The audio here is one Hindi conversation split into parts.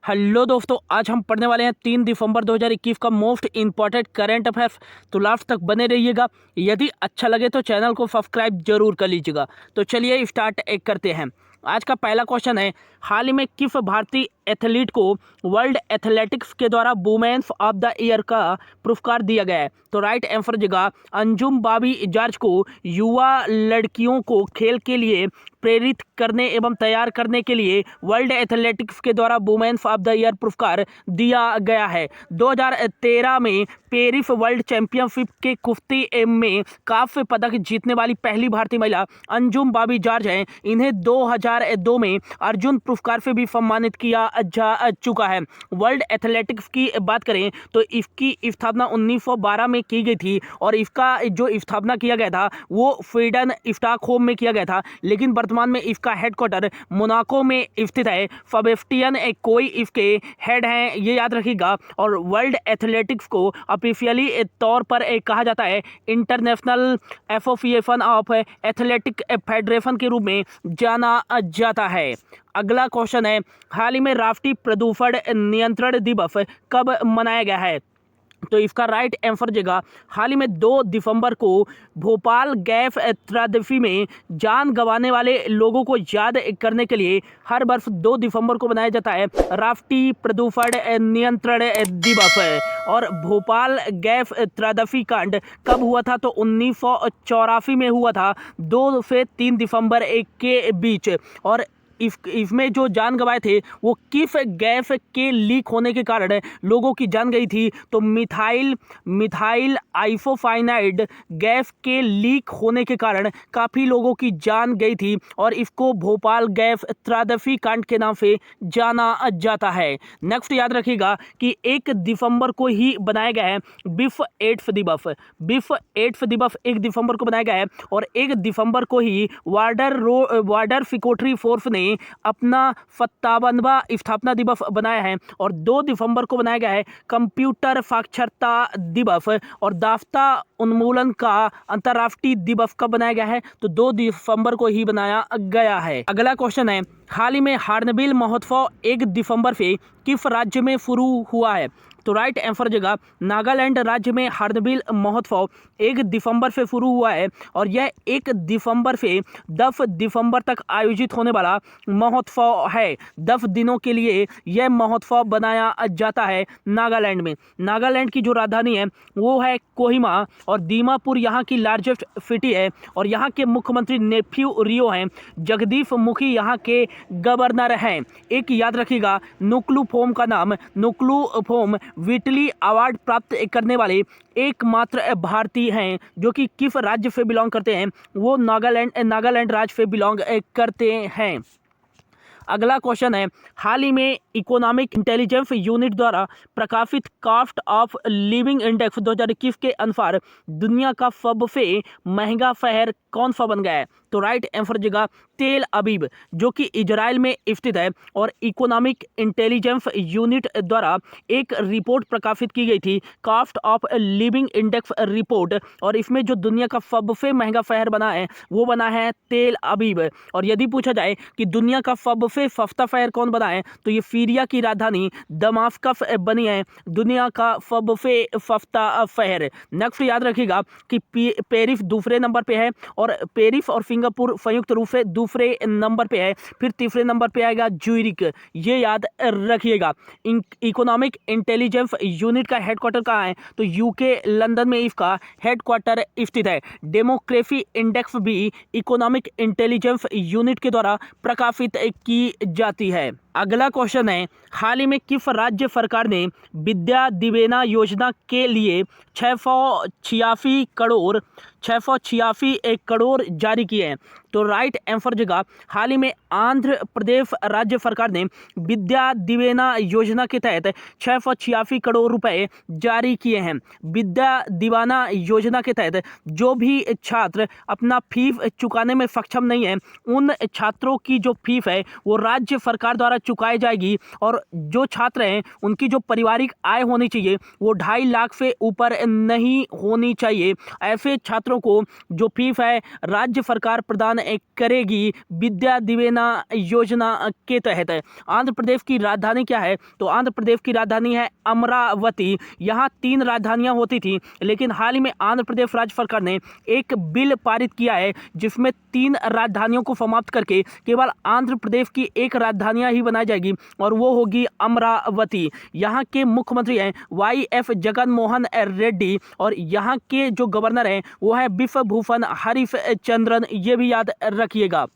हेलो दोस्तों, आज हम पढ़ने वाले हैं 3 दिसंबर 2021 का मोस्ट इंपॉर्टेंट करंट अफेयर्स। तो लास्ट तक बने रहिएगा। यदि अच्छा लगे तो चैनल को सब्सक्राइब जरूर कर लीजिएगा। तो चलिए स्टार्ट करते हैं। आज का पहला क्वेश्चन है, हाल ही में किस भारतीय एथलीट को वर्ल्ड एथलेटिक्स के द्वारा वुमेन्स ऑफ द ईयर का पुरस्कार दिया गया है? तो राइट आंसर जगह अंजुम बाबी जॉर्ज को युवा लड़कियों को खेल के लिए प्रेरित करने एवं तैयार करने के लिए वर्ल्ड एथलेटिक्स के द्वारा वुमेन्स ऑफ द ईयर पुरस्कार दिया गया है। 2013 में पेरिस वर्ल्ड चैंपियनशिप के कुश्ती में कांस्य पदक जीतने वाली पहली भारतीय महिला अंजुम बाबी जॉर्ज हैं। इन्हें 2002 में अर्जुन पुरस्कार से भी सम्मानित किया जा चुका है। वर्ल्ड एथलेटिक्स की बात करें तो इसकी स्थापना 1912 में की गई थी और इसका जो स्थापना किया गया था वो स्वीडन स्टॉकहोम में किया गया था, लेकिन वर्तमान में इसका हेडक्वार्टर मोनाको में स्थित है। सेबेस्टियन कोई इसके हेड हैं, ये याद रखिएगा। और वर्ल्ड एथलेटिक्स को ऑफिशियली तौर पर कहा जाता है international association of athletic federation के रूप में जाना जाता है। अगला क्वेश्चन है, हाल ही में राष्ट्रीय प्रदूषण नियंत्रण दिवस कब मनाया गया है? तो इसका राइट आंसर जगह हाल ही में 2 दिसंबर को भोपाल गैस त्रासदी में जान गंवाने वाले लोगों को याद करने के लिए हर वर्ष 2 दिसंबर को मनाया जाता है राष्ट्रीय प्रदूषण नियंत्रण दिवस। और भोपाल गैस त्रासदी कांड कब हुआ था? तो 1984 में हुआ था, 2 से 3 दिसंबर के बीच। और इसमें जो जान गंवाए थे वो किस गैस के लीक होने के कारण लोगों की जान गई थी? तो मिथाइल आइसोसाइनाइड गैस के लीक होने के कारण काफ़ी लोगों की जान गई थी और इसको भोपाल गैस त्रासदी कांड के नाम से जाना जाता है। नेक्स्ट याद रखिएगा कि 1 दिसंबर को ही बनाया गया है विश्व एड्स दिवस। विश्व एड्स दिवस 1 दिसंबर को बनाया गया है और 1 दिसंबर को ही बॉर्डर सिक्योरिटी फोर्स ने अपना 57वां स्थापना दिवस बनाया है। और 2 दिसंबर को बनाया गया है कंप्यूटर साक्षरता दिवस। और दास्ता उन्मूलन का अंतर्राष्ट्रीय दिवस कब बनाया गया है? तो 2 दिसंबर को ही बनाया गया है। अगला क्वेश्चन है, हाल ही में हार्नबिल महोत्सव 1 दिसंबर से किस राज्य में शुरू हुआ है? तो राइट आंसर जगह नागालैंड राज्य में हार्नबिल महोत्सव 1 दिसंबर से शुरू हुआ है और यह 1 दिसंबर से 10 दिसंबर तक आयोजित होने वाला महोत्सव है। 10 दिनों के लिए यह महोत्सव बनाया जाता है नागालैंड में। नागालैंड की जो राजधानी है वो है कोहिमा और दीमापुर यहाँ की लार्जेस्ट सिटी है और यहाँ के मुख्यमंत्री नेफ्यू रियो हैं। जगदीश मुखी यहाँ के गवर्नर हैं। एक याद रखिएगा, नुक्लू फोम का नाम, नुक्लू फोम विटली अवार्ड प्राप्त करने वाले एकमात्र भारतीय हैं जो कि किस राज्य से बिलोंग करते हैं? वो नागालैंड राज्य से बिलोंग करते हैं। अगला क्वेश्चन है, हाल ही में इकोनॉमिक इंटेलिजेंस यूनिट द्वारा प्रकाशित कॉस्ट ऑफ लिविंग इंडेक्स 2021 के अनुसार दुनिया का सबसे महंगा शहर कौन सा बन गया है? तो राइट आंसर जगह तेल अबीब जो कि इजराइल में स्थित है। और इकोनॉमिक इंटेलिजेंस यूनिट द्वारा एक रिपोर्ट प्रकाशित की गई थी, cost of living index report, और इसमें जो दुनिया का सबसे महंगा शहर बना है वो बना है तेल अबीब। और यदि पूछा जाए कि दुनिया का सबसे सस्ता शहर कौन बना है तो ये सीरिया की राजधानी दमास्कस बनी है दुनिया का सबसे सस्ता शहर। नेक्स्ट याद रखिएगा कि पेरिस दूसरे नंबर पे है और पेरिस और सिंगापुर संयुक्त रूप से दूसरे नंबर पे है। फिर तीसरे नंबर पे आएगा ज्यूरिख, ये याद रखिएगा। इकोनॉमिक इंटेलिजेंस यूनिट का हेडक्वार्टर कहाँ है? तो यूके लंदन में इसका हेडक्वार्टर स्थित है। डेमोक्रेसी इंडेक्स भी इकोनॉमिक इंटेलिजेंस यूनिट के द्वारा प्रकाशित की जाती है। अगला क्वेश्चन है, हाल ही में किस राज्य सरकार ने विद्या दिवेना योजना के लिए 686 करोड़ जारी किए हैं? तो राइट आंसर जगह हाल ही में आंध्र प्रदेश राज्य सरकार ने विद्या दिवेना योजना के तहत 686 करोड़ रुपए जारी किए हैं। विद्या दिवाना योजना के तहत जो भी छात्र अपना फीस चुकाने में सक्षम नहीं है उन छात्रों की जो फीस है वो राज्य सरकार द्वारा चुकाई जाएगी। और जो छात्र हैं उनकी जो पारिवारिक आय होनी चाहिए वो 2.5 लाख से ऊपर नहीं होनी चाहिए। ऐसे छात्रों को जो फीस है राज्य सरकार प्रदान प्रदान करेगी विद्या दिवेना योजना के तहत। आंध्र प्रदेश की राजधानी क्या है? तो आंध्र प्रदेश की राजधानी है अमरावती। यहाँ 3 राजधानियां होती थी, लेकिन हाल ही में आंध्र प्रदेश राज्य सरकार ने एक बिल पारित किया है जिसमें 3 राजधानियों को समाप्त करके केवल आंध्र प्रदेश की एक राजधानियां ही बनाई जाएगी और वो होगी अमरावती। यहाँ के मुख्यमंत्री हैं YF जगन मोहन रेड्डी और यहाँ के जो गवर्नर हैं वो है बिश्व भूषण हरिश्चंद्रन, ये भी याद रखिएगा।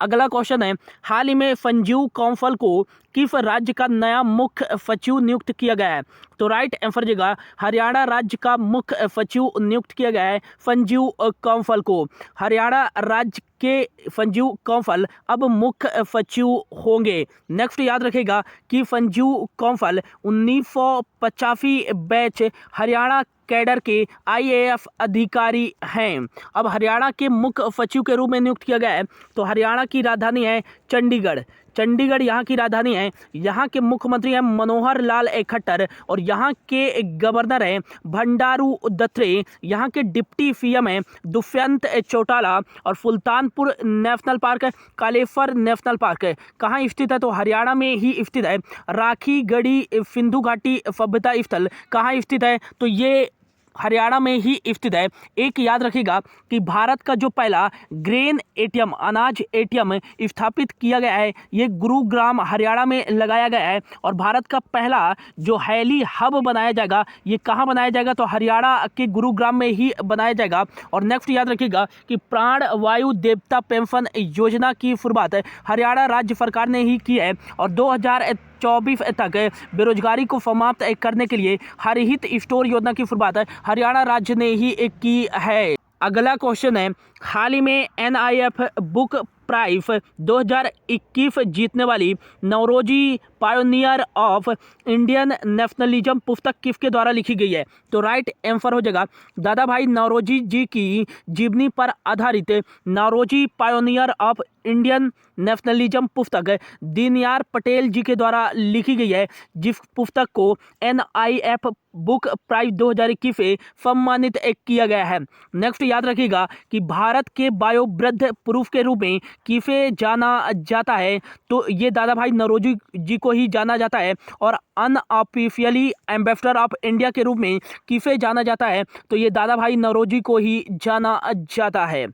अगला क्वेश्चन है, हाल ही में संजीव कौंसल को किस राज्य का नया मुख्य सचिव नियुक्त किया गया है? तो राइट आंसर देगा हरियाणा राज्य का मुख्य सचिव नियुक्त किया गया है संजीव कौंसल को। हरियाणा राज्य के संजीव कौंसल अब मुख्य सचिव होंगे। नेक्स्ट याद रखेगा कि संजीव कौंसल 1985 बैच हरियाणा कैडर के IAS अधिकारी हैं। अब हरियाणा के मुख्य सचिव के रूप में नियुक्त किया गया है। तो हरियाणा की राजधानी है चंडीगढ़। चंडीगढ़ यहाँ की राजधानी है। यहाँ के मुख्यमंत्री हैं मनोहर लाल खट्टर और यहाँ के गवर्नर हैं भंडारू दत्तात्रेय। यहाँ के डिप्टी CM हैं दुष्यंत चौटाला और Sultanpur national park, Kaleshwar national park कहाँ स्थित है? तो हरियाणा में ही स्थित है। राखी गढ़ी सिंधु घाटी सभ्यता स्थल कहाँ स्थित है? तो ये हरियाणा में ही स्थित है। एक याद रखिएगा कि भारत का जो पहला ग्रेन ATM अनाज ATM स्थापित किया गया है ये गुरुग्राम हरियाणा में लगाया गया है और भारत का पहला जो हेली हब बनाया जाएगा ये कहाँ बनाया जाएगा? तो हरियाणा के गुरुग्राम में ही बनाया जाएगा। और नेक्स्ट याद रखिएगा कि प्राण वायु देवता पेंशन योजना की शुरुआत हरियाणा राज्य सरकार ने ही की है और 2024 तक बेरोजगारी को समाप्त करने के लिए हरित स्टोर योजना की शुरुआत हरियाणा राज्य ने ही की है। अगला क्वेश्चन है, हाल ही में NIF बुक प्राइज 2021 जीतने वाली Naoroji pioneer of Indian nationalism पुस्तक किसके द्वारा लिखी गई है? तो राइट आंसर हो जाएगा दादा भाई नौरोजी जी की जीवनी पर आधारित Naoroji pioneer of Indian nationalism पुस्तक दीनयार पटेल जी के द्वारा लिखी गई है, जिस पुस्तक को NIF बुक प्राइज 2021 से सम्मानित किया गया है। नेक्स्ट याद रखिएगा कि भारत के बायोवृद्ध पुरुष के रूप में किसे जाना जाता है? तो ये दादा भाई नौरोजी जी को ही जाना जाता है। और अनऑफिशियली एम्बेसडर ऑफ इंडिया के रूप में किसे जाना जाता है? तो ये दादा भाई नौरोजी को ही जाना जाता है।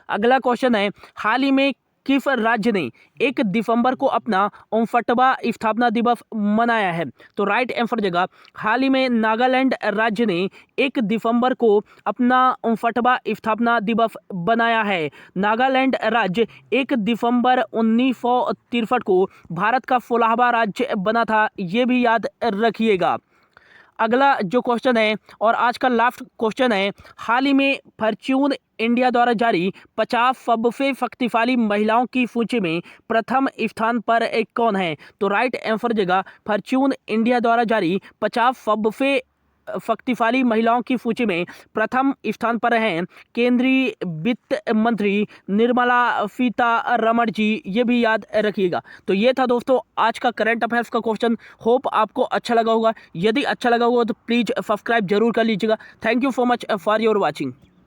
अगला क्वेश्चन है, हाल ही में किस राज्य ने 1 दिसंबर को अपना 59वां स्थापना दिवस मनाया है? तो राइट आंसर देगा हाल ही में नागालैंड राज्य ने 1 दिसंबर को अपना 59वां स्थापना दिवस बनाया है। नागालैंड राज्य 1 दिसंबर 1963 को भारत का 16वां राज्य बना था, ये भी याद रखिएगा। अगला जो क्वेश्चन है और आज का लास्ट क्वेश्चन है, हाल ही में फॉर्च्यून इंडिया द्वारा जारी 50 सबसे शक्तिशाली महिलाओं की सूची में प्रथम स्थान पर कौन है? तो राइट आंसर देगा फॉर्च्यून इंडिया द्वारा जारी 50 सबसे शक्तिशाली महिलाओं की सूची में प्रथम स्थान पर हैं केंद्रीय वित्त मंत्री निर्मला सीतारमण जी, ये भी याद रखिएगा। तो ये था दोस्तों आज का करंट अफेयर्स का क्वेश्चन। होप आपको अच्छा लगा होगा। यदि अच्छा लगा होगा तो प्लीज़ सब्सक्राइब जरूर कर लीजिएगा। Thank you so much for your watching.